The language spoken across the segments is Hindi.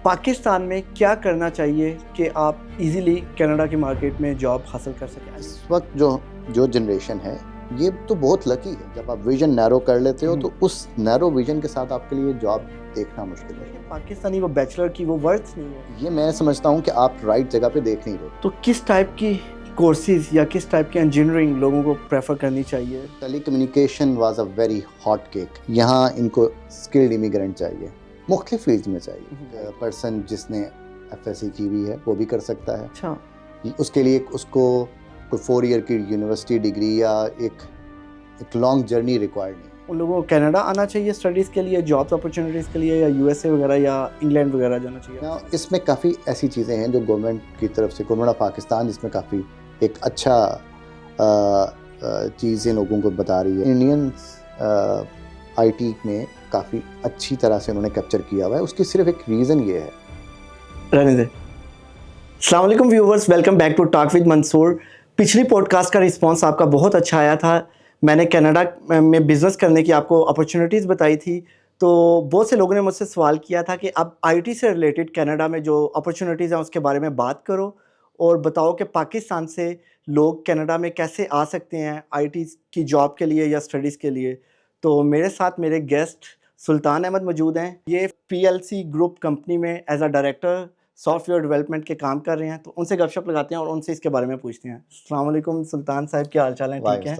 पाकिस्तान में क्या करना चाहिए कि आप इजीली कनाडा की मार्केट में जॉब हासिल कर सकें? इस वक्त जो जनरेशन है ये तो बहुत लकी है। जब आप विजन नैरो कर लेते हो तो उस नैरो विजन के साथ आपके लिए जॉब देखना मुश्किल है। पाकिस्तानी वो बैचलर की वो वर्थ नहीं है। ये मैं समझता हूँ कि आप राइट जगह पे देख नहीं रहे। तो किस टाइप की कोर्सेज या किस टाइप की इंजीनियरिंग लोगों को प्रेफर करनी चाहिए? Telecommunication was a very hot cake. यहाँ इनको स्किल्ड इमिग्रेंट चाहिए, मुख्तलिफ फील्ड में चाहिए। पर्सन जिसने FSC की हुई है वो भी कर सकता है। अच्छा, उसके लिए उसको कोई 4 ईयर की यूनिवर्सिटी डिग्री या एक लॉन्ग जर्नी रिक्वायर्ड नहीं। उन लोगों को कनाडा आना चाहिए स्टडीज़ के लिए, जॉब्स अपॉर्चुनिटीज़ के लिए, या USA वगैरह या इंग्लैंड वगैरह जाना चाहिए? ना, इसमें काफ़ी ऐसी चीज़ें हैं जो गवर्नमेंट की तरफ से, गवर्नमेंट ऑफ पाकिस्तान जिसमें काफ़ी एक अच्छा चीज़ें लोगों को बता रही है। इंडियन IT में काफ़ी अच्छी तरह से उन्होंने कैप्चर किया हुआ है। उसकी सिर्फ एक रीज़न ये है। रहने दे। अस्सलाम वालेकुम viewers, welcome back to talk with Mansoor. पिछली पॉडकास्ट का रिस्पांस आपका बहुत अच्छा आया था। मैंने कनाडा में बिज़नेस करने की आपको अपॉर्चुनिटीज़ बताई थी। तो बहुत से लोगों ने मुझसे सवाल किया था कि आप IT से रिलेटेड कनाडा में जो अपॉर्चुनिटीज़ हैं उसके बारे में बात करो और बताओ कि पाकिस्तान से लोग कनाडा में कैसे आ सकते हैं IT की जॉब के लिए या स्टडीज़ के लिए। तो मेरे साथ मेरे गेस्ट सुल्तान अहमद मौजूद हैं। ये PLC ग्रुप कंपनी में as a director software development के काम कर रहे हैं। तो उनसे गपशप लगाते हैं और उनसे इसके बारे में पूछते हैं। अस्सलाम वालेकुम सुल्तान साहब, क्या हाल चाल है? ठीक है।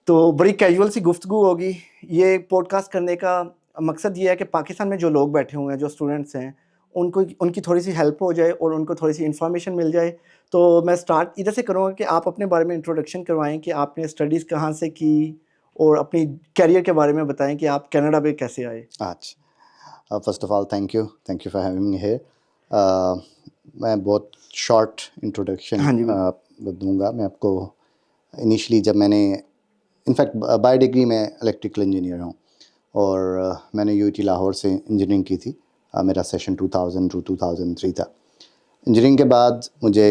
तो बड़ी कैजुअल सी गुफ्तगू होगी। ये पॉडकास्ट करने का मकसद ये है कि पाकिस्तान में जो लोग बैठे हुए हैं, जो स्टूडेंट्स हैं, उनको उनकी थोड़ी सी हेल्प हो जाए और उनको थोड़ी सी इन्फॉर्मेशन मिल जाए। तो मैं स्टार्ट इधर से करूँगा कि आप अपने बारे में इंट्रोडक्शन करवाएं कि आपने स्टडीज़ कहाँ से की और अपनी कैरियर के बारे में बताएं कि आप कनाडा में कैसे आए। अच्छा, first of all thank you for having me here. मैं बहुत शॉर्ट इंट्रोडक्शन हाँ जी, दूंगा मैं आपको। इनिशियली जब मैंने, इनफैक्ट बाय डिग्री मैं इलेक्ट्रिकल इंजीनियर हूँ और मैंने UT लाहौर से इंजीनियरिंग की थी। मेरा सेशन 2000 टू 2003 था। इंजीनियरिंग के बाद मुझे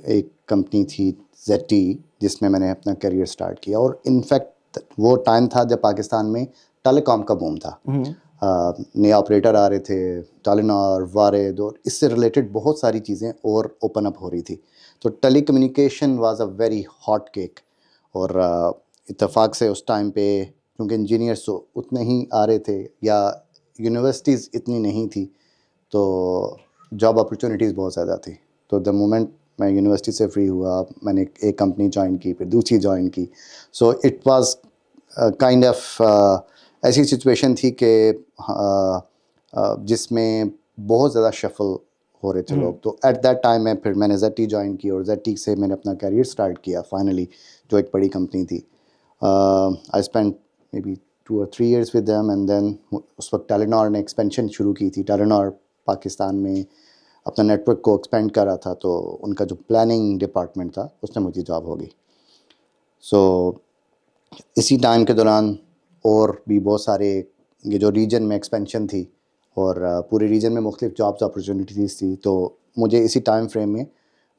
एक कंपनी थी ZTE जिसमें मैंने अपना करियर स्टार्ट किया। और इनफैक्ट वो टाइम था जब पाकिस्तान में टेलीकॉम का बूम था। नए ऑपरेटर आ रहे थे, टेलीनॉर, वारिद, और इससे रिलेटेड बहुत सारी चीज़ें और ओपन अप हो रही थी। तो telecommunication was a very hot cake. और इत्तेफाक से उस टाइम पे क्योंकि इंजीनियर्स तो उतने ही आ रहे थे या यूनिवर्सिटीज़ इतनी नहीं थी, तो जॉब अपॉर्चुनिटीज़ बहुत ज़्यादा थी। तो द मोमेंट मैं यूनिवर्सिटी से फ्री हुआ, मैंने एक कंपनी ज्वाइन की, फिर दूसरी ज्वाइन की। So it was kind of ऐसी सिचुएशन थी कि जिसमें बहुत ज़्यादा शफल हो रहे थे लोग। तो एट दैट टाइम मैंने ZTE ज्वाइन की और ZTE से मैंने अपना करियर स्टार्ट किया फाइनली, जो एक बड़ी कंपनी थी। I spend may be 2 or 3 years with them and then उस वक्त टेलीनॉर ने एक्सपेंशन शुरू की थी। टेलीनॉर पाकिस्तान में अपना नेटवर्क को एक्सपेंड कर रहा था, तो उनका जो प्लानिंग डिपार्टमेंट था उसमें मुझे जॉब हो गई। सो इसी टाइम के दौरान और भी बहुत सारे, ये जो रीजन में एक्सपेंशन थी और पूरे रीजन में मुख्तलिफ जॉब्स अपॉर्चुनिटीज़ थी, तो मुझे इसी टाइम फ्रेम में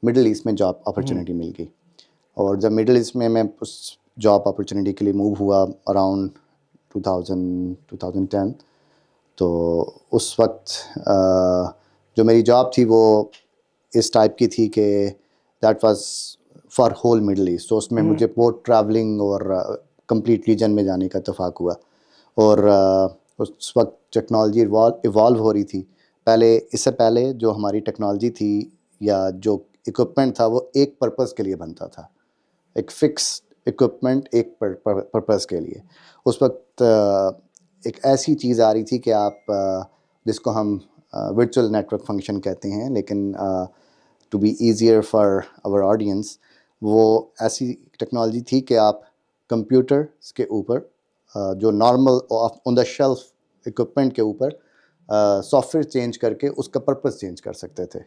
मिडल ईस्ट में जॉब अपॉर्चुनिटी मिल गई। और जब मिडल ईस्ट में मैं उस जॉब अपॉर्चुनिटी के लिए मूव हुआ अराउंड 2010, तो उस वक्त जो मेरी जॉब थी वो इस टाइप की थी कि that was for whole Middle East. तो उसमें मुझे बहुत ट्रैवलिंग और कंप्लीट रीजन में जाने का इत्तेफाक हुआ। और उस वक्त टेक्नोलॉजी इवॉल्व हो रही थी। इससे पहले जो हमारी टेक्नोलॉजी थी या जो इक्विपमेंट था वो एक पर्पज़ के लिए बनता था, एक फिक्स इक्विपमेंट एक पर्पज़ के लिए। उस वक्त एक ऐसी चीज़ आ रही थी कि आप जिसको हम वर्चुअल नेटवर्क फंक्शन कहते हैं, लेकिन to be easier for our audience, वो ऐसी टेक्नोलॉजी थी कि आप कंप्यूटर्स के ऊपर जो normal on the shelf equipment के ऊपर सॉफ्टवेयर चेंज करके उसका पर्पस चेंज कर सकते थे।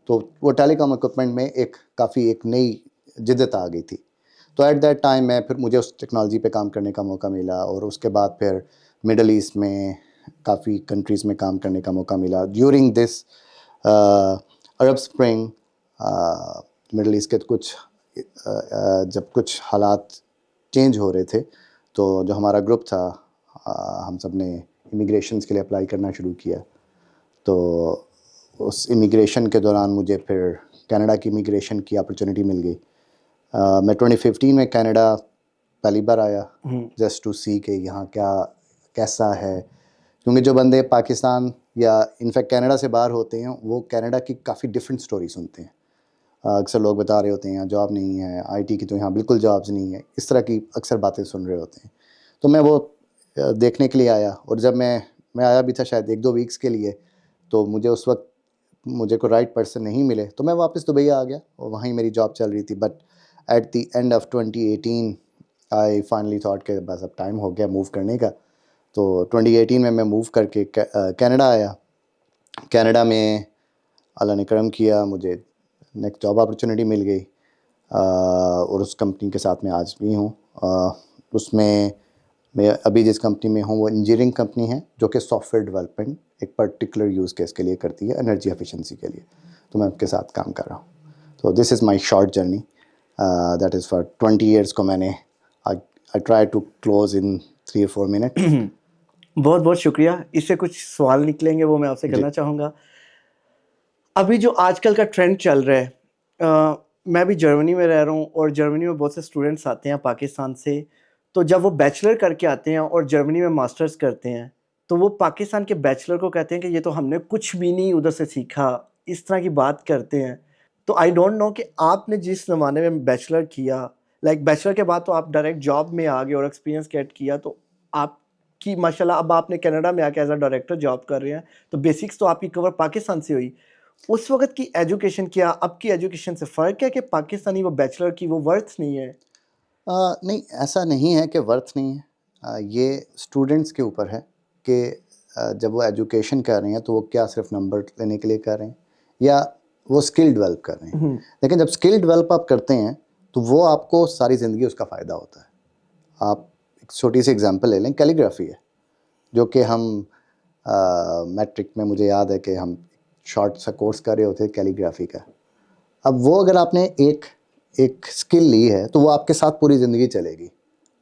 तो वो टेलीकॉम इक्विपमेंट में काफ़ी एक नई जिद्दत आ गई थी। तो एट दैट टाइम मुझे उस टेक्नोलॉजी पे काम करने का मौका मिला और उसके बाद फिर मिडल ईस्ट में काफ़ी कंट्रीज़ में काम करने का मौका मिला। During this Arab spring, middle east के जब कुछ हालात चेंज हो रहे थे, तो जो हमारा ग्रुप था, हम सब ने इमिग्रेशंस के लिए अप्लाई करना शुरू किया। तो उस इमिग्रेशन के दौरान मुझे फिर कनाडा की इमिग्रेशन की अपॉर्चुनिटी मिल गई। मैं 2015 में कनाडा पहली बार आया जस्ट टू सी कि यहाँ क्या कैसा है, क्योंकि जो बंदे पाकिस्तान या इनफैक्ट कनाडा से बाहर होते हैं वो कनाडा की काफ़ी डिफरेंट स्टोरी सुनते हैं। अक्सर लोग बता रहे होते हैं यहाँ जॉब नहीं है, आईटी की तो यहाँ बिल्कुल जॉब्स नहीं है, इस तरह की अक्सर बातें सुन रहे होते हैं। तो मैं वो देखने के लिए आया, और जब मैं आया भी था शायद 1-2 वीक्स के लिए, तो मुझे उस वक्त मुझे को राइट पर्सन नहीं मिले, तो मैं वापस दुबई आ गया और वहीं मेरी जॉब चल रही थी। But at the end of 2018 I finally thought कि बस अब टाइम हो गया मूव करने का। तो 2018 में मैं मूव करके कनाडा आया। कनाडा में अल्लाह ने करम किया, मुझे नेक्स्ट जॉब अपॉर्चुनिटी मिल गई, और उस कंपनी के साथ मैं आज भी हूँ। उसमें मैं अभी जिस कंपनी में हूँ वो इंजीनियरिंग कंपनी है जो कि सॉफ्टवेयर डेवलपमेंट एक पर्टिकुलर यूज़ केस के लिए करती है, एनर्जी एफिशिएंसी के लिए। तो मैं उनके साथ काम कर रहा हूँ। तो this is my short journey that is for 20 years को मैंने I try to close in 3 or 4 minute. बहुत बहुत शुक्रिया। इससे कुछ सवाल निकलेंगे वो मैं आपसे करना चाहूँगा। अभी जो आजकल का ट्रेंड चल रहा है, मैं भी जर्मनी में रह रहा हूँ और जर्मनी में बहुत से स्टूडेंट्स आते हैं पाकिस्तान से। तो जब वो बैचलर करके आते हैं और जर्मनी में मास्टर्स करते हैं, तो वो पाकिस्तान के बैचलर को कहते हैं कि ये तो हमने कुछ भी नहीं उधर से सीखा, इस तरह की बात करते हैं। तो आई डोंट नो कि आपने जिस ज़माने में बैचलर किया, लाइक बैचलर के बाद तो आप डायरेक्ट जॉब में आ गए और एक्सपीरियंस गेट किया, तो आपकी माशाल्लाह अब आपने कनाडा में आके एज अ डायरेक्टर जॉब कर रहे हैं, तो बेसिक्स तो आपकी कवर पाकिस्तान से हुई। उस वक़्त की एजुकेशन क्या अब की एजुकेशन से फ़र्क है कि पाकिस्तानी वो बैचलर की वो वर्थ नहीं है? नहीं, ऐसा नहीं है कि वर्थ नहीं है। ये स्टूडेंट्स के ऊपर है कि जब वो एजुकेशन कर रहे हैं तो वो क्या सिर्फ नंबर लेने के लिए कर रहे हैं या वो स्किल डेवलप कर रहे हैं। लेकिन जब स्किल डेवलप आप करते हैं तो वो आपको सारी ज़िंदगी उसका फ़ायदा होता है। आप एक छोटी सी एग्जांपल ले लें, कैलीग्राफी है, जो कि हम मैट्रिक में मुझे याद है कि हम शॉर्ट सा कोर्स कर रहे होते कैलीग्राफी का। अब वो अगर आपने एक एक स्किल ली है तो वो आपके साथ पूरी ज़िंदगी चलेगी।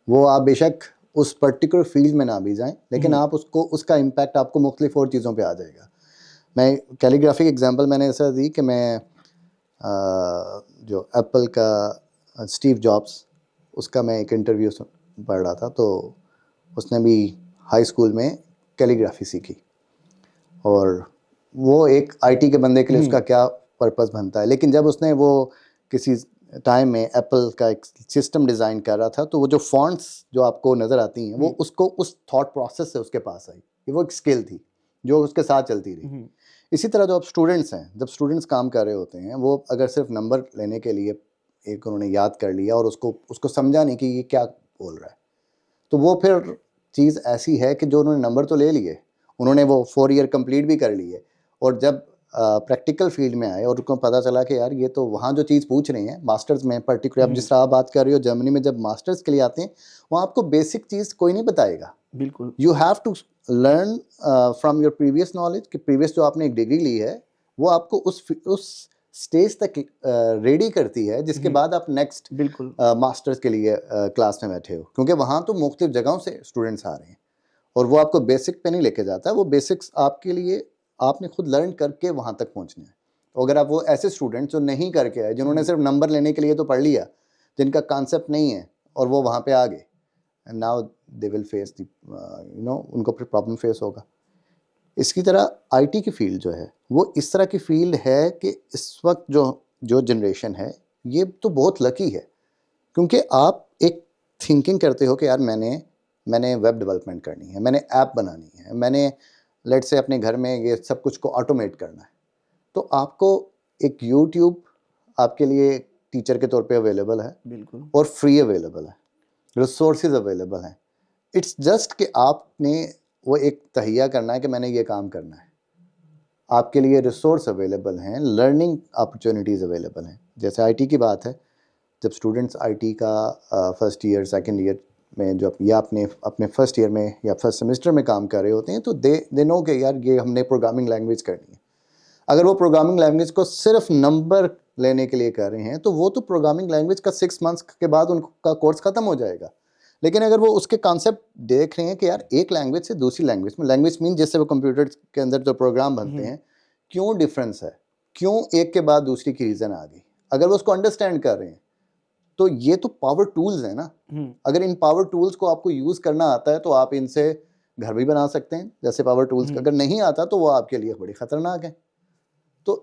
वो आप बेशक उस पर्टिकुलर फील्ड में ना भी जाएं, लेकिन आप उसको उसका इम्पैक्ट आपको मुख्तलिफ और चीज़ों पे आ जाएगा। मैं कैलीग्राफी की एग्जांपल मैंने ऐसा दी कि मैं जो एप्पल का स्टीव जॉब्स, उसका मैं एक इंटरव्यू पढ़ रहा था, तो उसने भी हाई स्कूल में कैलीग्राफी सीखी, और वो एक आईटी के बंदे के लिए उसका क्या पर्पस बनता है। लेकिन जब उसने वो किसी टाइम में एप्पल का एक सिस्टम डिज़ाइन कर रहा था, तो वो जो फॉन्ट्स जो आपको नज़र आती हैं वो उसको उस थॉट प्रोसेस से उसके पास आई कि वो एक स्किल थी जो उसके साथ चलती रही। इसी तरह जो अब स्टूडेंट्स हैं, जब स्टूडेंट्स काम कर रहे होते हैं, वो अगर सिर्फ नंबर लेने के लिए एक उन्होंने याद कर लिया और उसको समझा नहीं कि ये क्या बोल रहा है, तो वो फिर चीज़ ऐसी है कि जो उन्होंने नंबर तो ले लिए, उन्होंने वो 4 ईयर कंप्लीट भी कर लिए, और जब प्रैक्टिकल फील्ड में आए और उनको पता चला कि यार ये तो वहाँ जो चीज़ पूछ रहे हैं मास्टर्स में पर्टिकुलर, अब जिस तरह आप बात कर रहे हो जर्मनी में जब मास्टर्स के लिए आते हैं वहाँ आपको बेसिक चीज़ कोई नहीं बताएगा। बिल्कुल। You have to learn from your previous knowledge कि प्रीवियस जो आपने एक डिग्री ली है वो आपको उस स्टेज तक रेडी करती है जिसके बाद आप नेक्स्ट बिल्कुल। मास्टर्स के लिए क्लास में बैठे हो, क्योंकि वहाँ तो मुख्तलिफ जगहों से स्टूडेंट्स आ रहे हैं और वो आपको बेसिक पे नहीं लेके जाता, वो बेसिक्स आपके लिए आपने खुद लर्न करके वहाँ तक पहुँचना है। तो अगर आप वो ऐसे स्टूडेंट्स जो नहीं करके आए, जिन्होंने सिर्फ नंबर लेने के लिए तो पढ़ लिया, जिनका कॉन्सेप्ट नहीं है और वो वहाँ पे आ गए, and now they will face the उनको फिर प्रॉब्लम फेस होगा। इसकी तरह आईटी की फील्ड जो है वो इस तरह की फील्ड है कि इस वक्त जो जो जनरेशन है ये तो बहुत लकी है, क्योंकि आप एक थिंकिंग करते हो कि यार मैंने वेब डेवलपमेंट करनी है, मैंने ऐप बनानी है, मैंने लेट से अपने घर में ये सब कुछ को ऑटोमेट करना है, तो आपको एक यूट्यूब आपके लिए टीचर के तौर पे अवेलेबल है, बिल्कुल। और फ्री अवेलेबल है, रिसोर्सेज अवेलेबल हैं। इट्स जस्ट कि आपने वो एक तहिया करना है कि मैंने ये काम करना है। आपके लिए रिसोर्स अवेलेबल हैं, लर्निंग अपॉर्चुनिटीज़ अवेलेबल हैं। जैसे आईटी की बात है, जब स्टूडेंट्स आईटी का फर्स्ट ईयर सेकंड ईयर में जब या अपने फर्स्ट ईयर में या फर्स्ट सेमेस्टर में काम कर रहे होते हैं, तो दे नो कि यार ये हमने प्रोग्रामिंग लैंग्वेज करनी है। अगर वो प्रोग्रामिंग लैंग्वेज को सिर्फ नंबर लेने के लिए कर रहे हैं तो वो तो प्रोग्रामिंग लैंग्वेज का 6 मंथ्स के बाद उनका कोर्स ख़त्म हो जाएगा। लेकिन अगर वो उसके कॉन्सेप्ट देख रहे हैं कि यार एक लैंग्वेज से दूसरी लैंग्वेज में, लैंग्वेज मीन जैसे वो कंप्यूटर के अंदर जो प्रोग्राम बनते हैं, क्यों डिफरेंस है, क्यों एक के बाद दूसरी की रीज़न आ गई, अगर वो उसको अंडरस्टैंड कर रहे हैं तो ये तो पावर टूल्स हैं ना। अगर इन पावर टूल्स को आपको यूज़ करना आता है तो आप इनसे घर भी बना सकते हैं जैसे पावर टूल्स। अगर नहीं आता तो वो आपके लिए बड़ी ख़तरनाक है। तो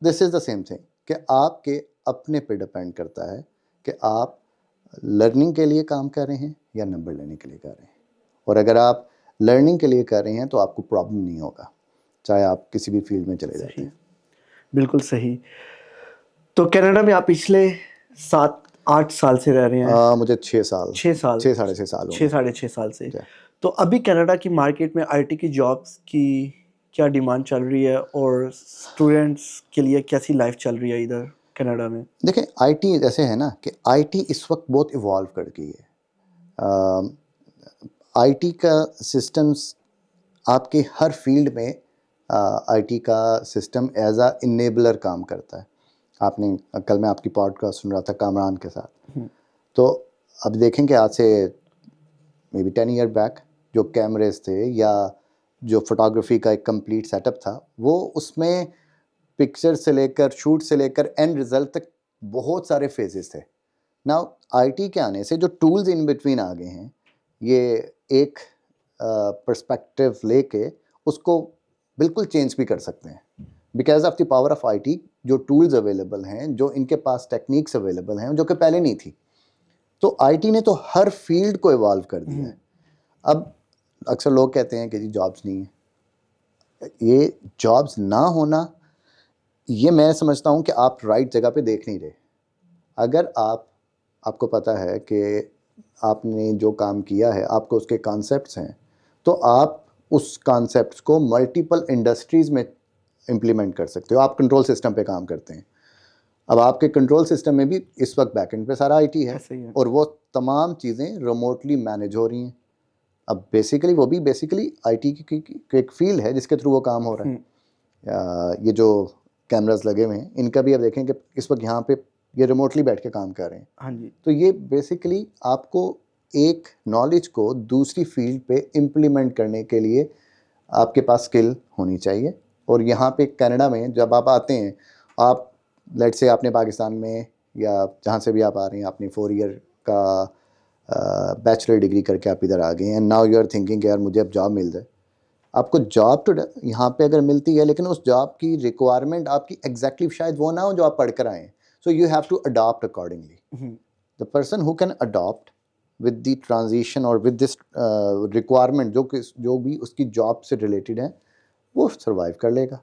this is the same thing कि आपके अपने पे डिपेंड करता है कि आप लर्निंग के लिए काम कर रहे हैं या नंबर लेने के लिए कर रहे हैं। और अगर आप लर्निंग के लिए कर रहे हैं तो आपको प्रॉब्लम नहीं होगा, चाहे आप किसी भी फील्ड में चले जाते हैं। बिल्कुल सही। तो कनाडा में आप पिछले 7-8 साल से रह रहे हैं? मुझे 6 साल, 6 साल, 6 साढ़े 6 साल हो 6 गए। साढ़े 6 साल से। क्या? तो अभी कनाडा की मार्केट में आईटी की जॉब्स की क्या डिमांड चल रही है और स्टूडेंट्स के लिए कैसी लाइफ चल रही है इधर कनाडा में? देखें, आईटी ऐसे है ना कि आईटी इस वक्त बहुत इवॉल्व कर गई है। आईटी का सिस्टम्स आपके हर फील्ड में, आईटी का सिस्टम एज अ इनेबलर काम करता है। आपने कल मैं आपकी पॉडकास्ट सुन रहा था कामरान के साथ, तो अब देखें कि आज से मे बी 10 ईयर बैक जो कैमरेज थे या जो फोटोग्राफी का एक कंप्लीट सेटअप था, वो उसमें पिक्चर से लेकर शूट से लेकर एंड रिजल्ट तक बहुत सारे फेजेस थे। नाउ आईटी के आने से जो टूल्स इन बिटवीन आ गए हैं, ये एक पर्सपेक्टिव लेके उसको बिल्कुल चेंज भी कर सकते हैं। Because of the power of IT जो टूल्स अवेलेबल हैं, जो इनके पास टेक्निक्स अवेलेबल हैं जो कि पहले नहीं थी, तो आईटी ने तो हर फील्ड को इवॉल्व कर दिया है। अब अक्सर लोग कहते हैं कि जी जॉब्स नहीं है। ये जॉब्स ना होना, ये मैं समझता हूँ कि आप राइट जगह पे देख नहीं रहे। अगर आपको पता है कि आपने जो काम किया है, आपको उसके कॉन्सेप्ट्स हैं, तो आप उस कॉन्सेप्ट्स को मल्टीपल इंडस्ट्रीज़ में इम्प्लीमेंट कर सकते हो। आप कंट्रोल सिस्टम पे काम करते हैं, अब आपके कंट्रोल सिस्टम में भी इस वक्त बैकएंड पे सारा आईटी है, और वो तमाम चीज़ें रिमोटली मैनेज हो रही हैं। अब बेसिकली वो भी बेसिकली आईटी की एक फील्ड है जिसके थ्रू वो काम हो रहा है। ये जो कैमरास लगे हुए हैं, इनका भी अब देखें कि इस वक्त यहाँ पे ये रिमोटली बैठ के काम कर रहे हैं। हाँ जी। तो ये बेसिकली आपको एक नॉलेज को दूसरी फील्ड पे इम्प्लीमेंट करने के लिए आपके पास स्किल होनी चाहिए। और यहाँ पे कनाडा में जब आप आते हैं, आप लेट से आपने पाकिस्तान में या जहाँ से भी आप आ रहे हैं, आपने 4 ईयर का बैचलर डिग्री करके आप इधर आ गए हैं, नाउ यू आर थिंकिंग यार मुझे अब जॉब मिल जाए। आपको जॉब तो यहाँ पे अगर मिलती है, लेकिन उस जॉब की रिक्वायरमेंट आपकी एग्जैक्टली शायद वो ना हो जो आप पढ़ कर आए हैं। So you have to adopt accordingly. The person who can adopt with the transition और विद दिस रिक्वायरमेंट जो भी उसकी जॉब से रिलेटेड है, वो सर्वाइव कर लेगा।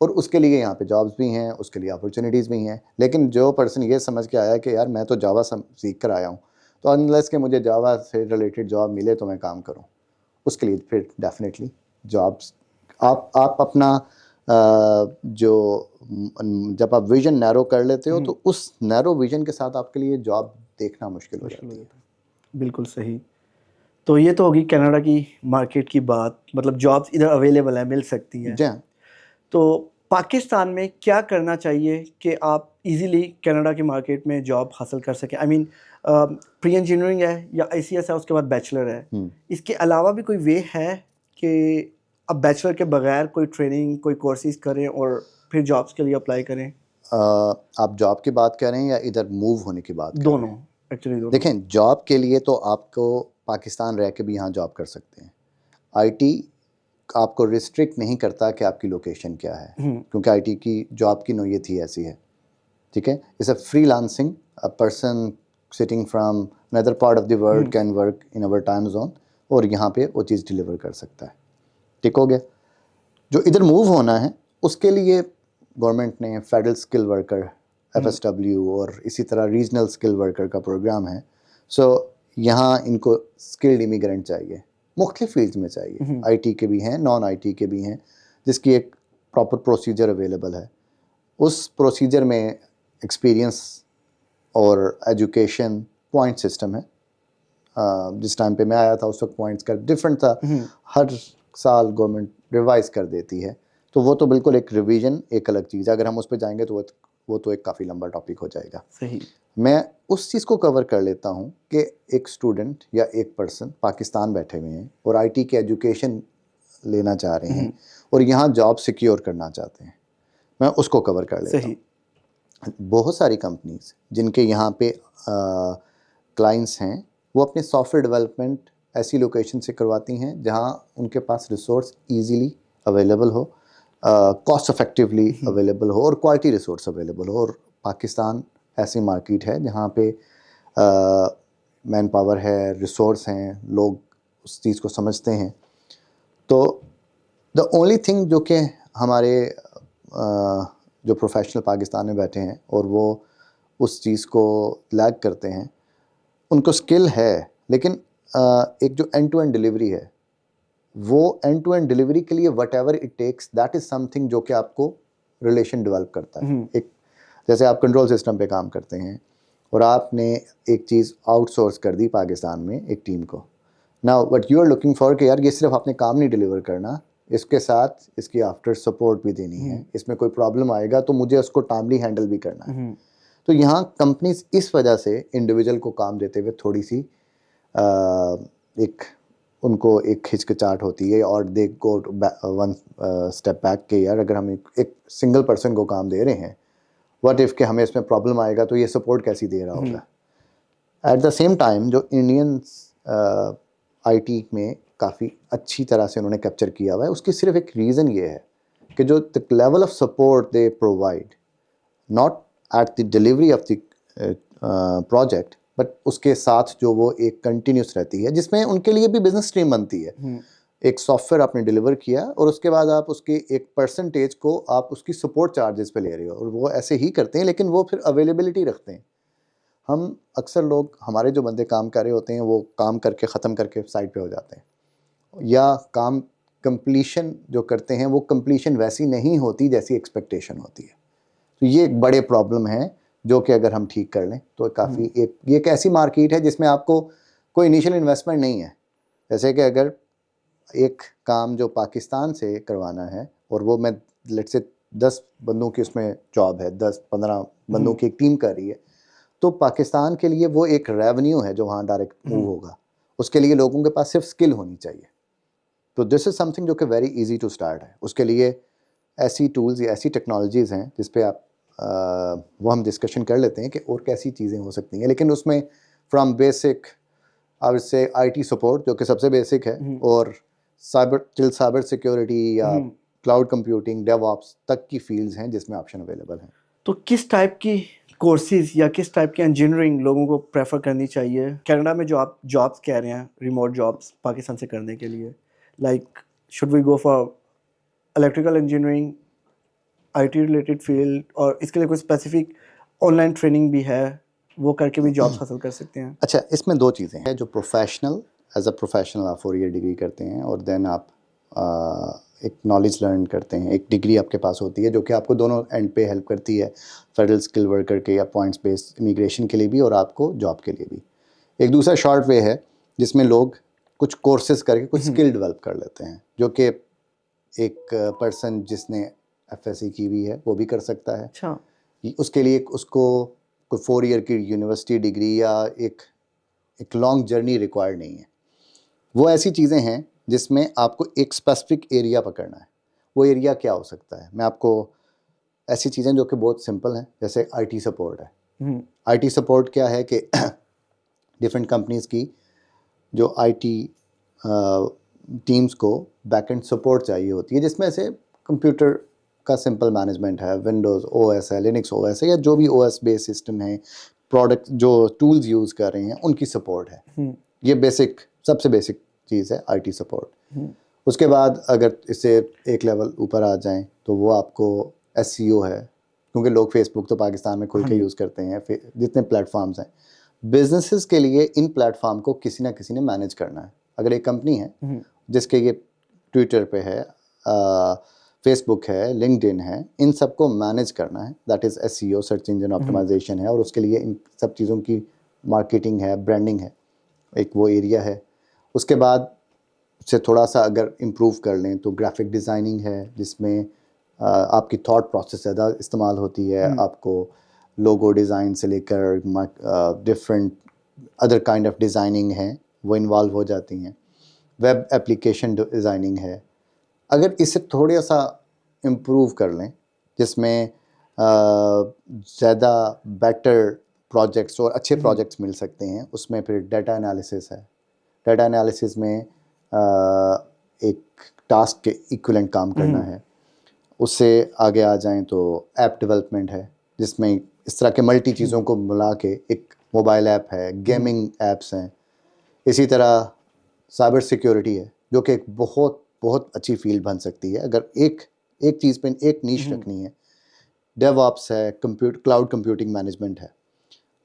और उसके लिए यहाँ पे जॉब्स भी हैं, उसके लिए अपॉर्चुनिटीज़ भी हैं। लेकिन जो पर्सन ये समझ के आया कि यार मैं तो जावा सीख कर आया हूँ, तो अनलेस कि मुझे जावा से रिलेटेड जॉब मिले तो मैं काम करूँ, उसके लिए फिर डेफिनेटली जॉब्स आप अपना जो जब आप विजन नैरो कर लेते हो, तो उस नैरो विजन के साथ आपके लिए जॉब देखना मुश्किल हो जाती है। बिल्कुल सही। तो ये तो होगी कनाडा की मार्केट की बात, मतलब जॉब्स इधर अवेलेबल है, मिल सकती हैं। जी हाँ। तो पाकिस्तान में क्या करना चाहिए कि आप इजीली कनाडा की मार्केट में जॉब हासिल कर सकें? आई मीन प्री इंजीनियरिंग है या आईसीएस है, उसके बाद बैचलर है, इसके अलावा भी कोई वे है कि अब बैचलर के बगैर कोई ट्रेनिंग, कोई कोर्सेज करें और फिर जॉब्स के लिए अप्लाई करें? आप जॉब की बात कर रहे हैं या इधर मूव होने की बात कर रहे हैं? दोनों, एक्चुअली दोनों। देखें, जॉब के लिए तो आपको पाकिस्तान रह के भी यहाँ जॉब कर सकते हैं। आईटी आपको रिस्ट्रिक्ट नहीं करता कि आपकी लोकेशन क्या है, क्योंकि आईटी की जॉब की नौयत ही ऐसी है। ठीक है, it's a freelancing, a person sitting from another part of the world can work in our time zone, और यहाँ पे वो चीज़ डिलीवर कर सकता है। ठीक हो गया। जो इधर मूव होना है उसके लिए गवर्नमेंट ने फेडरल स्किल वर्कर FSW और इसी तरह रीजनल स्किल वर्कर का प्रोग्राम है। सो यहाँ इनको स्किल्ड इमिग्रेंट चाहिए, मुख्तलिफ फील्ड्स में चाहिए। आईटी के भी हैं, नॉन आईटी के भी हैं, जिसकी एक प्रॉपर प्रोसीजर अवेलेबल है। उस प्रोसीजर में एक्सपीरियंस और एजुकेशन पॉइंट सिस्टम है। जिस टाइम पे मैं आया था उस वक्त पॉइंट्स का डिफरेंट था, हर साल गवर्नमेंट रिवाइज कर देती है। तो वो तो बिल्कुल एक रिवीजन, एक अलग चीज़ है। अगर हम उस पर जाएंगे तो वो वो तो एक काफ़ी लंबा टॉपिक हो जाएगा। सही। मैं उस चीज़ को कवर कर लेता हूँ कि एक स्टूडेंट या एक पर्सन पाकिस्तान बैठे हुए हैं और आईटी की एजुकेशन लेना चाह रहे हैं और यहाँ जॉब सिक्योर करना चाहते हैं, मैं उसको कवर कर लेता सही। हूँ। बहुत सारी कंपनीज जिनके यहाँ पे क्लाइंट्स हैं, वो अपने सॉफ्टवेयर डेवलपमेंट ऐसी लोकेशन से करवाती हैं जहाँ उनके पास रिसोर्स इजीली अवेलेबल हो, कॉस्ट इफेक्टिवली अवेलेबल हो और क्वालिटी रिसोर्स अवेलेबल हो। और पाकिस्तान ऐसी मार्केट है जहाँ पे मैन पावर है, रिसोर्स हैं, लोग उस चीज़ को समझते हैं। तो द ओनली थिंग जो कि हमारे जो प्रोफेशनल पाकिस्तान में बैठे हैं और वो उस चीज़ को लैग करते हैं, उनको स्किल है लेकिन एक जो एंड टू एंड डिलीवरी है, वो एंड टू एंड डिलीवरी के लिए whatever it takes, that is something जो कि आपको रिलेशन डेवलप करता है। एक जैसे आप कंट्रोल सिस्टम पे काम करते हैं और आपने एक चीज़ आउटसोर्स कर दी पाकिस्तान में एक टीम को, now but you are looking for कि यार ये सिर्फ आपने काम नहीं डिलीवर करना, इसके साथ इसकी आफ्टर सपोर्ट भी देनी है, इसमें कोई प्रॉब्लम आएगा तो मुझे उसको टाइमली हैंडल भी करना है। तो यहाँ कंपनीज इस वजह से इंडिविजुअल को काम देते हुए थोड़ी सी एक उनको एक हिचकिचाहट होती है और दे गो वन स्टेप बैक के यार अगर हम एक सिंगल पर्सन को काम दे रहे हैं, व्हाट इफ़ कि हमें इसमें प्रॉब्लम आएगा तो ये सपोर्ट कैसी दे रहा होगा। एट द सेम टाइम जो इंडियन आईटी में काफ़ी अच्छी तरह से उन्होंने कैप्चर किया हुआ है, उसकी सिर्फ एक रीज़न ये है कि जो the level of support they provide, not at the delivery of the project, but उसके साथ जो वो एक कंटिन्यूस रहती है जिसमें उनके लिए भी बिजनेस स्ट्रीम बनती है। एक सॉफ्टवेयर आपने डिलीवर किया और उसके बाद आप उसके एक परसेंटेज को आप उसकी सपोर्ट चार्जेस पे ले रहे हो और वो ऐसे ही करते हैं, लेकिन वो फिर अवेलेबिलिटी रखते हैं। हम अक्सर लोग, हमारे जो बंदे काम कर रहे होते हैं वो काम करके ख़त्म करके साइड पे हो जाते हैं, या काम कंप्लीशन जो करते हैं वो कंप्लीशन वैसी नहीं होती जैसी एक्सपेक्टेशन होती है। तो ये एक बड़े प्रॉब्लम है जो कि अगर हम ठीक कर लें तो काफ़ी ये एक ऐसी मार्केट है जिसमें आपको कोई इनिशियल इन्वेस्टमेंट नहीं है। जैसे कि अगर एक काम जो पाकिस्तान से करवाना है और वो मैं लेट्स से 10 बंदों की उसमें जॉब है, 10-15 बंदों की एक टीम कर रही है, तो पाकिस्तान के लिए वो एक रेवेन्यू है जो वहाँ डायरेक्ट मूव होगा। उसके लिए लोगों के पास सिर्फ स्किल होनी चाहिए। तो दिस इज़ समथिंग जो कि वेरी इजी टू स्टार्ट है। उसके लिए ऐसी टूल्स या ऐसी टेक्नोलॉजीज़ हैं जिस पे आप वो हम डिस्कशन कर लेते हैं कि और कैसी चीज़ें हो सकती हैं, लेकिन उसमें फ्रॉम बेसिक और से आईटी सपोर्ट जो कि सबसे बेसिक है और साइबर सिक्योरिटी या क्लाउड कंप्यूटिंग, डेवऑप्स तक की फील्ड्स हैं जिसमें ऑप्शन अवेलेबल हैं। तो किस टाइप की कोर्सेज या किस टाइप की इंजीनियरिंग लोगों को प्रेफर करनी चाहिए कनाडा में, जो आप जॉब्स कह रहे हैं रिमोट जॉब्स पाकिस्तान से करने के लिए? Like should we go for electrical engineering, IT related field, और इसके लिए कोई स्पेसिफिक ऑनलाइन ट्रेनिंग भी है, वो करके भी जॉब्स हासिल कर सकते हैं? अच्छा, इसमें दो चीज़ें हैं। जो प्रोफेशनल, एज अ प्रोफेशनल आप 4 ईयर डिग्री करते हैं और देन आप एक नॉलेज लर्न करते हैं। एक डिग्री आपके पास होती है जो कि आपको दोनों एंड पे हेल्प करती है, फेडरल स्किल वर्कर के या पॉइंट्स बेस्ड इमिग्रेशन के लिए भी और आपको जॉब के लिए भी। एक दूसरा शॉर्ट वे है जिसमें लोग कुछ कोर्सेज करके कुछ स्किल डेवलप कर लेते हैं, जो कि एक पर्सन जिसने एफएससी की हुई है वो भी कर सकता है। अच्छा। उसके लिए उसको कोई 4 ईयर की यूनिवर्सिटी डिग्री या एक लॉन्ग जर्नी रिक्वायर्ड नहीं है। वो ऐसी चीज़ें हैं जिसमें आपको एक स्पेसिफिक एरिया पकड़ना है। वो एरिया क्या हो सकता है? मैं आपको ऐसी चीज़ें जो कि बहुत सिंपल हैं, जैसे आईटी सपोर्ट है। आईटी सपोर्ट क्या है कि डिफरेंट कंपनीज़ की जो आईटी टीम्स को बैकएंड सपोर्ट चाहिए होती है, जिसमें से कंप्यूटर का सिंपल मैनेजमेंट है, विंडोज़ ओएस है, लिनक्स ओएस है, या जो भी ओएस बेस्ड सिस्टम है, प्रोडक्ट जो टूल्स यूज़ कर रहे हैं उनकी सपोर्ट है। ये बेसिक, सबसे बेसिक चीज़ है आईटी सपोर्ट। उसके बाद अगर इससे एक लेवल ऊपर आ जाएं तो वो आपको एसईओ है, क्योंकि लोग फेसबुक तो पाकिस्तान में खुल के यूज़ करते हैं, जितने प्लेटफॉर्म्स हैं बिजनेसेस के लिए, इन प्लेटफॉर्म को किसी ना किसी ने मैनेज करना है। अगर एक कंपनी है जिसके ये ट्विटर पे है, फेसबुक है, लिंक्डइन है, इन सबको मैनेज करना है, that is SEO, search engine optimization है, और उसके लिए इन सब चीज़ों की मार्केटिंग है, ब्रांडिंग है, एक वो एरिया है। उसके बाद से थोड़ा सा अगर इम्प्रूव कर लें तो ग्राफिक डिज़ाइनिंग है, जिसमें आपकी थॉट प्रोसेस ज़्यादा इस्तेमाल होती है, आपको लोगो डिज़ाइन से लेकर different other kind of designing है वो इन्वॉल्व हो जाती हैं, वेब एप्लीकेशन डिज़ाइनिंग है। अगर इसे थोड़ा सा इम्प्रूव कर लें जिसमें ज़्यादा बेटर प्रोजेक्ट्स और अच्छे प्रोजेक्ट्स मिल सकते हैं, उसमें फिर डाटा एनालिसिस है। डाटा एनालिसिस में एक टास्क के इक्विवेलेंट काम करना है। उससे आगे आ जाएं तो ऐप डेवलपमेंट है, जिसमें इस तरह के मल्टी चीज़ों को मिला के एक मोबाइल ऐप है, गेमिंग ऐप्स हैं। इसी तरह साइबर सिक्योरिटी है, जो कि एक बहुत बहुत अच्छी फील्ड बन सकती है अगर एक एक चीज़ पे एक नीश रखनी है। डेवऑप्स है, क्लाउड कंप्यूटिंग मैनेजमेंट है।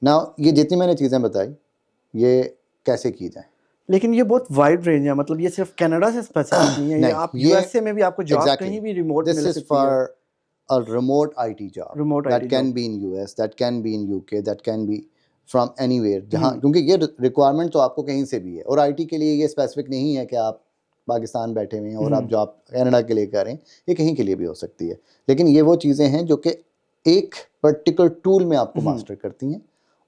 ना ये जितनी मैंने चीज़ें बताई, ये कैसे की जाए? लेकिन ये बहुत वाइड रेंज है, मतलब ये सिर्फ कनाडा से स्पेसिफिक नहीं है, ये नहीं, आप ये यूएसए में भी आपको जॉब एग्जैक्टली कहीं भी रिमोट दिस मिल इज सकती है। For a remote IT job remote that IT can job. be in US, that can be in UK, that can be from anywhere, जहाँ क्योंकि ये रिक्वायरमेंट तो आपको कहीं से भी है, और IT के लिए ये स्पेसिफिक नहीं है कि आप पाकिस्तान बैठे हुए हैं और आप जॉब कनाडा के लिए करें, ये कहीं के लिए भी हो सकती है। लेकिन ये वो चीज़ें हैं जो कि एक पर्टिकुलर टूल में आपको मास्टर करती हैं,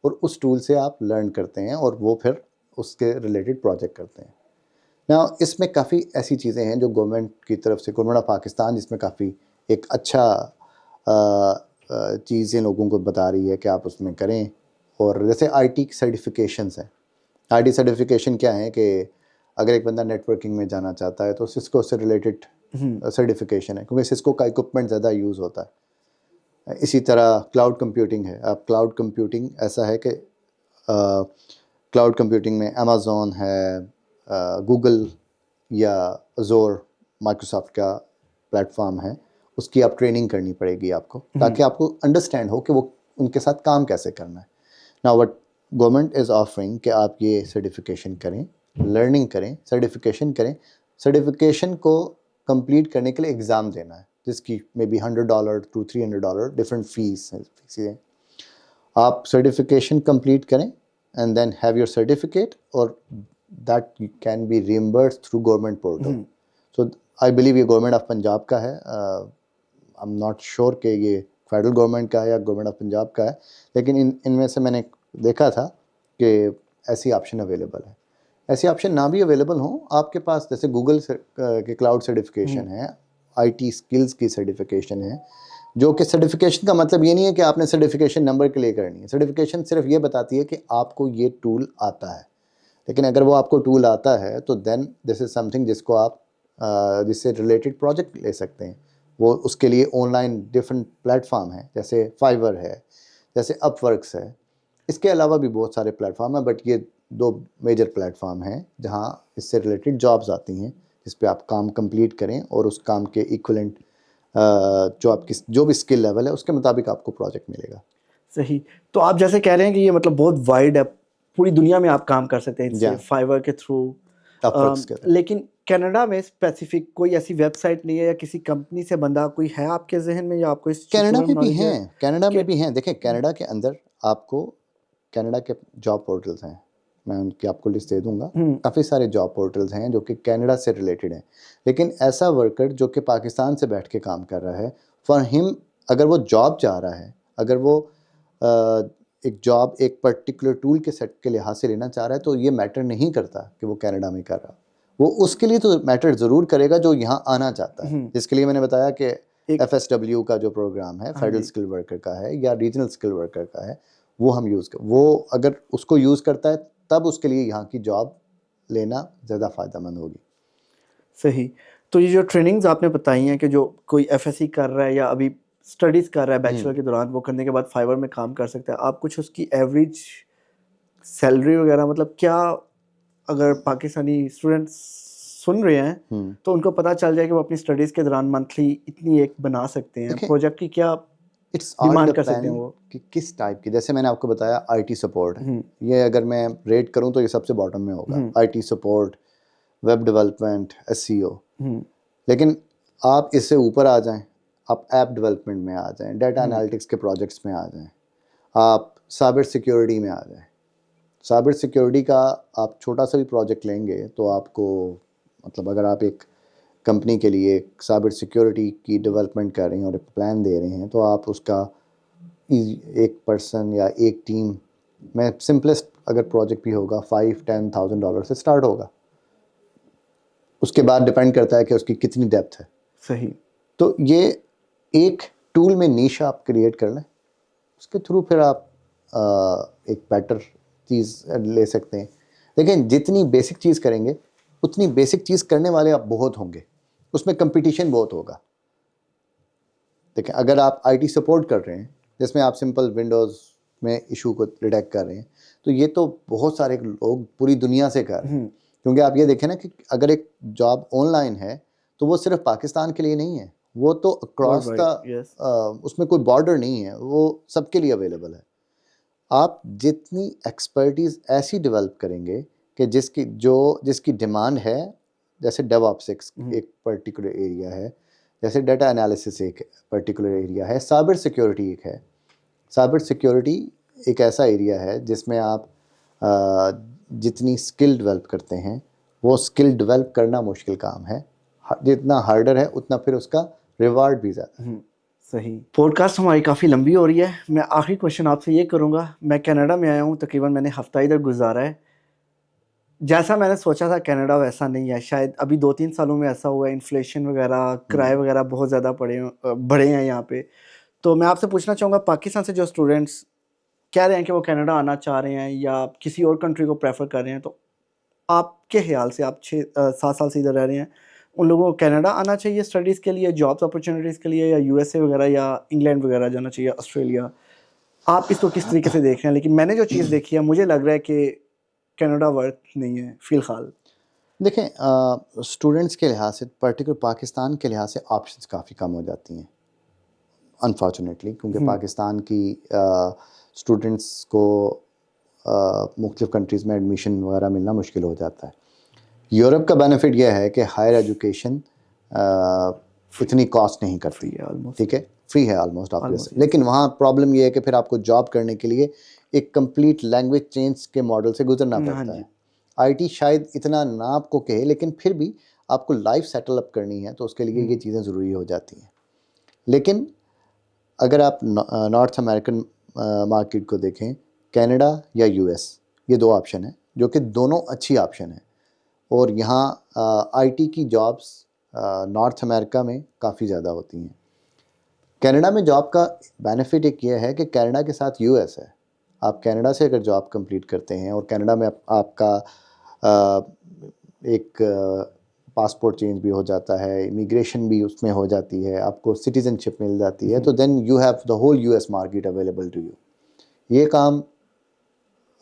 और उस टूल से आप लर्न करते हैं और वो फिर उसके रिलेटेड प्रोजेक्ट करते हैं। ना इसमें काफ़ी ऐसी चीज़ें हैं जो गवर्नमेंट की तरफ से, गवर्नमेंट ऑफ पाकिस्तान जिसमें काफ़ी एक अच्छा चीज़ें लोगों को बता रही है कि आप उसमें करें। और जैसे आईटी सर्टिफिकेशंस हैं। आईटी सर्टिफिकेशन क्या है कि अगर एक बंदा नेटवर्किंग में जाना चाहता है तो सिस्को से रिलेटेड सर्टिफिकेशन है, क्योंकि सिस्को का इक्विपमेंट ज़्यादा यूज़ होता है। इसी तरह क्लाउड कंप्यूटिंग है। अब क्लाउड कंप्यूटिंग ऐसा है कि क्लाउड कंप्यूटिंग में अमेज़ॉन है, गूगल या अज़ोर माइक्रोसॉफ्ट का प्लेटफॉर्म है, उसकी आप ट्रेनिंग करनी पड़ेगी आपको, ताकि आपको अंडरस्टैंड हो कि वो उनके साथ काम कैसे करना है। Now what government is offering कि आप ये सर्टिफिकेशन करें, लर्निंग करें, सर्टिफिकेशन करें। सर्टिफिकेशन को कंप्लीट करने के लिए एग्ज़ाम देना है, जिसकी may be $100 to $300 different fees है। आप सर्टिफिकेशन कंप्लीट करें and then have your certificate, और that can be reimbursed through government portal. So I believe ये गवर्नमेंट ऑफ पंजाब का है। आई एम नॉट श्योर कि ये फेडरल गवर्नमेंट का है या गवर्नमेंट ऑफ पंजाब का है, लेकिन इनमें से मैंने देखा था कि ऐसी ऑप्शन अवेलेबल है। ऐसी ऑप्शन ना भी अवेलेबल हो आपके पास, जैसे गूगल के क्लाउड सर्टिफिकेशन है, आईटी स्किल्स की सर्टिफिकेशन है, जो कि सर्टिफिकेशन का मतलब ये नहीं है कि आपने सर्टिफिकेशन नंबर के लिए करनी है। सर्टिफिकेशन सिर्फ ये बताती है कि आपको ये टूल आता है। लेकिन अगर वो आपको टूल आता है तो देन दिस इज़ समथिंग जिसको आप जिससे रिलेटेड प्रोजेक्ट ले सकते हैं। वो उसके लिए ऑनलाइन डिफरेंट प्लेटफॉर्म है, जैसे फाइवर है, जैसे अपवर्क्स है। इसके अलावा भी बहुत सारे प्लेटफॉर्म हैं, बट ये 2 मेजर प्लेटफॉर्म हैं जहाँ इससे रिलेटेड जॉब्स आती हैं, जिस पे आप काम कंप्लीट करें और उस काम के इक्विवेलेंट जो आपकी जो भी स्किल लेवल है उसके मुताबिक आपको प्रोजेक्ट मिलेगा। सही। तो आप जैसे कह रहे हैं कि ये मतलब बहुत वाइड है, पूरी दुनिया में आप काम कर सकते हैं इससे, Yeah. फाइवर के थ्रू। अपवर्क्स के थ्रू। लेकिन कनाडा में स्पेसिफिक कोई ऐसी वेबसाइट नहीं है या किसी कंपनी से बंदा कोई है आपके जहन में, या आपको इस चीज़ कनाडा में में भी knowledge है? हैं, कनाडा में भी हैं। देखिए कनाडा के अंदर आपको कनाडा के जॉब पोर्टल्स हैं, मैं उनकी आपको लिस्ट दे दूंगा। काफ़ी सारे जॉब पोर्टल्स हैं जो कि कनाडा से रिलेटेड हैं, लेकिन ऐसा वर्कर जो कि पाकिस्तान से बैठ के काम कर रहा है, फॉर हिम अगर वो जॉब चाह रहा है, अगर वो एक जॉब एक पर्टिकुलर टूल के सेट के लिहाज से लेना चाह रहा है, तो ये मैटर नहीं करता कि वो कनाडा में कर रहा। वो उसके लिए तो मैटर ज़रूर करेगा जो यहाँ आना चाहता है, जिसके लिए मैंने बताया कि FSW का जो प्रोग्राम है फेडरल स्किल वर्कर का है या रीजनल स्किल वर्कर का है, वो हम यूज़ कर, वो अगर उसको यूज़ करता है तब उसके लिए यहाँ की जॉब लेना ज़्यादा फ़ायदेमंद होगी। सही। तो ये जो ट्रेनिंग्स आपने बताई हैं कि जो कोई एफएससी कर रहा है या अभी स्टडीज़ कर रहा है बैचलर के दौरान, वो करने के बाद फाइवर में काम कर सकता है, आप कुछ उसकी एवरेज सैलरी वगैरह, मतलब क्या, अगर पाकिस्तानी स्टूडेंट्स सुन रहे हैं तो उनको पता चल जाए कि वो अपनी स्टडीज़ के दौरान मंथली इतनी एक बना सकते हैं, प्रोजेक्ट की क्या इट्स ऑल डिमांड कर सकते हैं वो? कि किस टाइप की, जैसे मैंने आपको बताया आईटी सपोर्ट, ये अगर मैं रेट करूं तो ये सबसे बॉटम में होगा, IT support, web development, SEO. लेकिन आप इससे ऊपर आ जाएं, आप ऐप डेवलपमेंट में आ जाएं, डाटा एनालिटिक्स के प्रोजेक्ट्स में आ जाएं, आप साइबर सिक्योरिटी में आ जाएं। साइबर सिक्योरिटी का आप छोटा सा भी प्रोजेक्ट लेंगे तो आपको, मतलब अगर आप एक कंपनी के लिए साइबर सिक्योरिटी की डेवलपमेंट कर रहे हैं और एक प्लान दे रहे हैं, तो आप उसका एक पर्सन या एक टीम में सिंपलेस्ट अगर प्रोजेक्ट भी होगा $5-10,000 से स्टार्ट होगा। उसके बाद डिपेंड करता है कि उसकी कितनी डेप्थ है। सही। तो ये एक टूल में नीश आप क्रिएट कर लें, उसके थ्रू फिर आप एक बेटर चीज़ ले सकते हैं। लेकिन जितनी बेसिक चीज़ करेंगे उतनी बेसिक चीज़ करने वाले आप बहुत होंगे, उसमें कंपटीशन बहुत होगा। देखिए, अगर आप आईटी सपोर्ट कर रहे हैं जिसमें आप सिंपल विंडोज़ में इशू को डिटेक्ट कर रहे हैं, तो ये तो बहुत सारे लोग पूरी दुनिया से कर रहे हैं। क्योंकि आप ये देखें ना कि अगर एक जॉब ऑनलाइन है तो वो सिर्फ पाकिस्तान के लिए नहीं है, वो तो अक्रॉस द उसमें कोई बॉर्डर नहीं है, वो सबके लिए अवेलेबल है। आप जितनी एक्सपर्टीज़ ऐसी डेवलप करेंगे कि जिसकी डिमांड है, जैसे डेवऑप्स एक पर्टिकुलर एरिया है, जैसे डाटा एनालिसिस एक पर्टिकुलर एरिया है, साइबर सिक्योरिटी एक है। साइबर सिक्योरिटी एक ऐसा एरिया है जिसमें आप जितनी स्किल डेवलप करते हैं, वो स्किल डेवलप करना मुश्किल काम है। जितना हार्डर है उतना फिर उसका रिवार्ड भी ज़्यादा है। सही। पॉडकास्ट हमारी काफ़ी लंबी हो रही है। मैं आखिरी क्वेश्चन आपसे ये करूँगा, मैं कनाडा में आया हूँ, तकरीबन मैंने हफ्ता इधर गुजारा है। जैसा मैंने सोचा था कनाडा वैसा नहीं है, शायद अभी 2-3 सालों में ऐसा हुआ है, इन्फ्लेशन वगैरह, किराए वगैरह बहुत ज़्यादा बढ़े हैं यहाँ पे। तो मैं आपसे पूछना चाहूँगा, पाकिस्तान से जो स्टूडेंट्स कह रहे हैं कि वो कनाडा आना चाह रहे हैं या किसी और कंट्री को प्रेफर कर रहे हैं, तो आपके ख्याल से, आप 6-7 साल से इधर रह रहे हैं, उन लोगों को कनाडा आना चाहिए स्टडीज़ के लिए, जॉब्स अपॉर्चुनिटीज़ के लिए, या यूएसए वगैरह या इंग्लैंड वगैरह जाना चाहिए, ऑस्ट्रेलिया? आप इसको किस तरीके से देख रहे हैं? लेकिन मैंने जो चीज़ देखी है, मुझे लग रहा है कि कनाडा वर्थ नहीं है फ़िलहाल। देखें, स्टूडेंट्स के लिहाज से, पर्टिकुलर पाकिस्तान के लिहाज से ऑप्शंस काफ़ी कम हो जाती हैं अनफॉर्चुनेटली, क्योंकि पाकिस्तान की स्टूडेंट्स को मुख्तलिफ़ कंट्रीज़ में एडमिशन वगैरह मिलना मुश्किल हो जाता है। यूरोप का बेनिफिट यह है कि हायर एजुकेशन इतनी कॉस्ट नहीं करती है, ठीक है, फ्री है ऑलमोस्ट ऑब्वियसली। लेकिन वहाँ प्रॉब्लम यह है कि फिर आपको जॉब करने के लिए एक कंप्लीट लैंग्वेज चेंज के मॉडल से गुजरना पड़ता है। आईटी शायद इतना ना आपको कहे, लेकिन फिर भी आपको लाइफ सेटल अप करनी है तो उसके लिए ये चीज़ें ज़रूरी हो जाती हैं। लेकिन अगर आप नॉर्थ अमेरिकन मार्केट को देखें, कनाडा या यूएस, ये दो ऑप्शन हैं जो कि दोनों अच्छी ऑप्शन हैं। और यहाँ आईटी की जॉब्स नॉर्थ अमेरिका में काफ़ी ज़्यादा होती हैं। कनाडा में जॉब का बेनिफिट एक ये है कि कनाडा के साथ यूएस है। आप कनाडा से अगर जॉब कंप्लीट करते हैं और कनाडा में आपका एक पासपोर्ट चेंज भी हो जाता है, इमिग्रेशन भी उसमें हो जाती है, आपको सिटीज़नशिप मिल जाती है, तो then you have the whole US market available to you. ये काम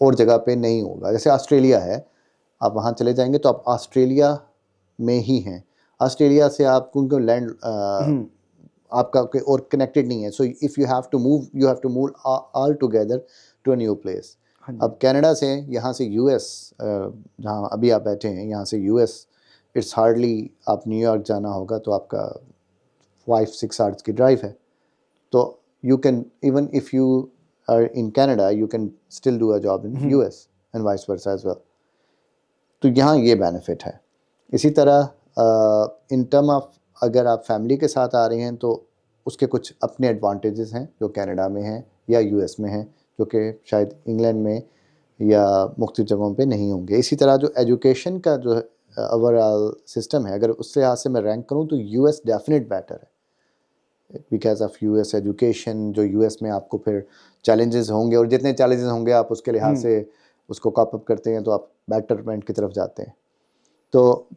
और जगह पे नहीं होगा। जैसे ऑस्ट्रेलिया है, आप वहाँ चले जाएंगे तो आप ऑस्ट्रेलिया में ही हैं। ऑस्ट्रेलिया से आप उनको लैंड आपका और कनेक्टेड नहीं है, so if you have to move all together to a new place. अब कनाडा से यहाँ से यूएस, जहाँ अभी आप बैठे हैं, यहाँ से यूएस इट्स हार्डली, आप न्यूयॉर्क जाना होगा तो आपका 5-6 आवर्स की ड्राइव है। तो you can, even if you are in Canada, you can still do a job in US and vice versa as well. तो यहाँ ये बेनिफिट है। इसी तरह इन टर्म ऑफ, अगर आप फैमिली के साथ आ रहे हैं तो उसके कुछ अपने एडवांटेजेस हैं जो कनाडा में हैं या यूएस में हैं, जो कि शायद इंग्लैंड में या मुख्तलिफ जगहों पे नहीं होंगे। इसी तरह जो एजुकेशन का जो ओवरऑल सिस्टम है, अगर उससे लिहाज से मैं रैंक करूँ तो यूएस डेफिनेट बेटर है, बिकॉज ऑफ यूएस एजुकेशन। जो यूएस में आपको फिर चैलेंजेस होंगे, और जितने चैलेंजेस होंगे आप उसके लिहाज से उसको कॉप अप करते हैं तो आप बेटरमेंट की तरफ जाते हैं। तो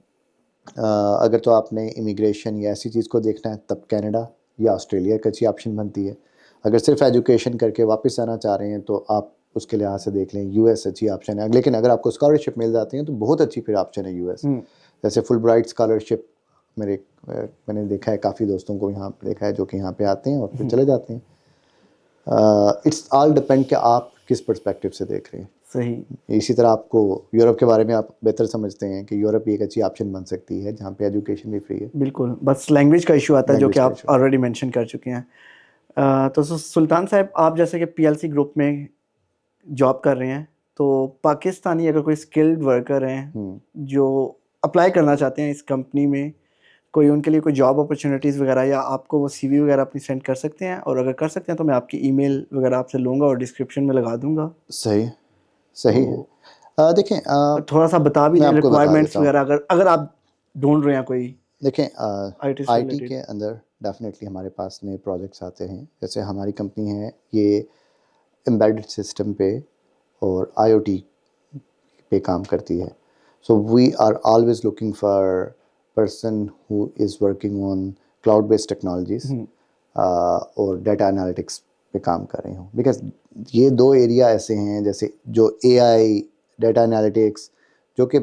अगर तो आपने इमिग्रेशन या ऐसी चीज़ को देखना है तब कनाडा या ऑस्ट्रेलिया एक अच्छी ऑप्शन बनती है। अगर सिर्फ एजुकेशन करके वापस आना चाह रहे हैं तो आप उसके लिहाज से देख लें, यूएस अच्छी ऑप्शन है। लेकिन अगर आपको स्कॉलरशिप मिल जाती है तो बहुत अच्छी फिर ऑप्शन है यूएस। जैसे फुल ब्राइट स्कॉलरशिप मैंने देखा है, काफ़ी दोस्तों को यहाँ देखा है जो कि यहाँ पे आते हैं और फिर चले जाते हैं। इट्स ऑल डिपेंड कि आप किस पर्सपेक्टिव से देख रहे हैं। सही। इसी तरह आपको यूरोप के बारे में आप बेहतर समझते हैं कि यूरोप एक अच्छी ऑप्शन बन सकती है जहाँ पे एजुकेशन भी फ्री है। बिल्कुल, बस लैंग्वेज का इशू आता है जो कि आप ऑलरेडी मेंशन कर चुके हैं। तो सुल्तान साहब, आप जैसे कि पीएलसी ग्रुप में जॉब कर रहे हैं, तो पाकिस्तानी अगर कोई स्किल्ड वर्कर हैं जो अप्लाई करना चाहते हैं इस कंपनी में, कोई उनके लिए कोई जॉब अपॉर्चुनिटीज़ वगैरह, या आपको वो सीवी वगैरह अपनी सेंड कर सकते हैं? और अगर कर सकते हैं तो मैं आपकी ईमेल वगैरह आपसे लूँगा और डिस्क्रिप्शन में लगा दूँगा। सही सही है। तो देखें, थोड़ा सा बता भी मैं दें आपको बता रिक्वायरमेंट्स देता हूँ। वगैरह, अगर अगर आप ढूँढ रहे हैं कोई देखें, आईटी से आईटी रिलेटेड। के अंदर डेफिनेटली हमारे पास नए प्रोजेक्ट्स आते हैं। जैसे हमारी कंपनी है, ये एम्बेडेड सिस्टम पे और आईओटी पे काम करती है। So we are always looking for person who is working on cloud based technologies और डेटा एनालिटिक्स पे काम कर रहे हो। बिकॉज ये दो एरिया ऐसे हैं, जैसे जो एआई, डेटा एनालिटिक्स, जो कि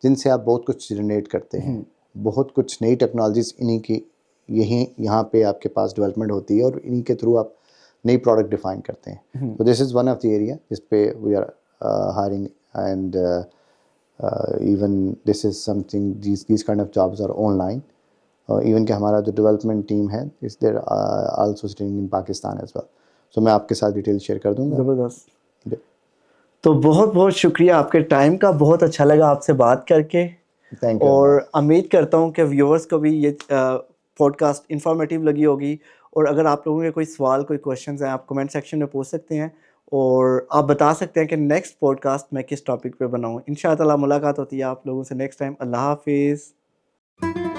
जिनसे आप बहुत कुछ जनरेट करते हैं, बहुत कुछ नई टेक्नोलॉजीज इन्हीं की यहाँ पे आपके पास डेवलपमेंट होती है और इन्हीं के थ्रू आप नई प्रोडक्ट डिफाइन करते हैं। तो this is one of the area जिस पे we are hiring, and even this is something, these kind of jobs are online. Even कि हमारा जो डेवलपमेंट टीम है is there also sitting in Pakistan as well. So मैं आपके साथ डिटेल शेयर कर दूंगा। ज़बरदस्त। जी। तो बहुत बहुत शुक्रिया आपके टाइम का, बहुत अच्छा लगा आपसे बात करके। Thank you. और उम्मीद करता हूँ कि व्यूअर्स को भी ये पॉडकास्ट इंफॉर्मेटिव लगी होगी। और अगर आप लोगों के कोई सवाल, कोई क्वेश्चंस हैं, आप कमेंट सेक्शन में पूछ सकते हैं और आप बता सकते हैं कि नेक्स्ट पॉडकास्ट मैं किस टॉपिक पे बनाऊँ। इंशाअल्लाह मुलाकात होती है आप लोगों से नेक्स्ट टाइम। अल्लाह हाफिज़।